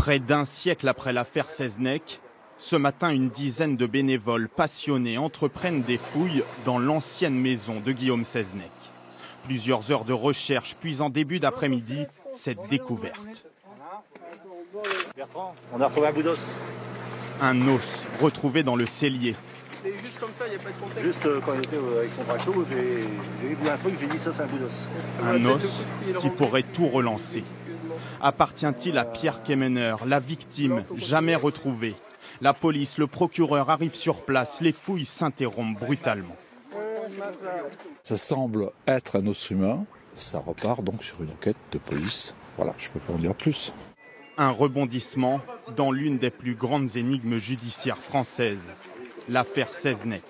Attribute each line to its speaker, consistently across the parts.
Speaker 1: Près d'un siècle après l'affaire Seznec, ce matin, une dizaine de bénévoles passionnés entreprennent des fouilles dans l'ancienne maison de Guillaume Seznec. Plusieurs heures de recherche, puis en début d'après-midi, cette découverte.
Speaker 2: Bertrand, on a retrouvé un bout d'os.
Speaker 1: Un os retrouvé dans le cellier.
Speaker 3: C'est juste comme ça, il n'y a pas de contexte.
Speaker 2: Juste quand il était avec son tracto, j'ai vu un truc, j'ai dit ça c'est un bout d'os.
Speaker 1: Un os qui pourrait tout relancer. Appartient-il à Pierre Kemener, la victime, jamais retrouvée? La police, le procureur arrivent sur place, les fouilles s'interrompent brutalement.
Speaker 4: Ça semble être un os humain, ça repart donc sur une enquête de police. Voilà, je ne peux pas en dire plus.
Speaker 1: Un rebondissement dans l'une des plus grandes énigmes judiciaires françaises, l'affaire Seznec.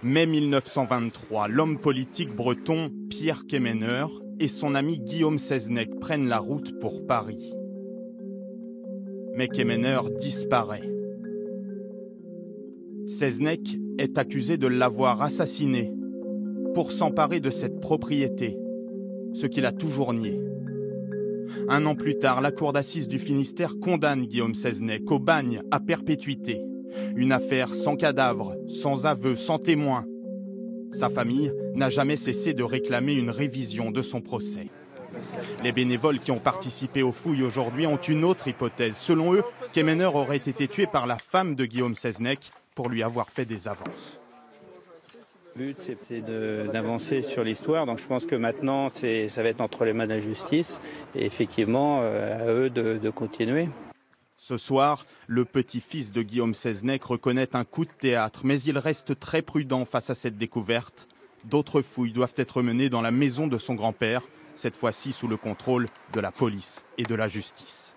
Speaker 1: Mai 1923, l'homme politique breton Pierre Kemener et son ami Guillaume Seznec prennent la route pour Paris. Mais Kemener disparaît. Seznec est accusé de l'avoir assassiné pour s'emparer de cette propriété, ce qu'il a toujours nié. Un an plus tard, la cour d'assises du Finistère condamne Guillaume Seznec au bagne à perpétuité. Une affaire sans cadavre, sans aveu, sans témoin. Sa famille n'a jamais cessé de réclamer une révision de son procès. Les bénévoles qui ont participé aux fouilles aujourd'hui ont une autre hypothèse. Selon eux, Kemener aurait été tué par la femme de Guillaume Seznec pour lui avoir fait des avances.
Speaker 5: Le but, c'était d'avancer sur l'histoire. Donc je pense que maintenant, ça va être entre les mains de la justice. Et effectivement, à eux de continuer.
Speaker 1: Ce soir, le petit-fils de Guillaume Seznec reconnaît un coup de théâtre, mais il reste très prudent face à cette découverte. D'autres fouilles doivent être menées dans la maison de son grand-père, cette fois-ci sous le contrôle de la police et de la justice.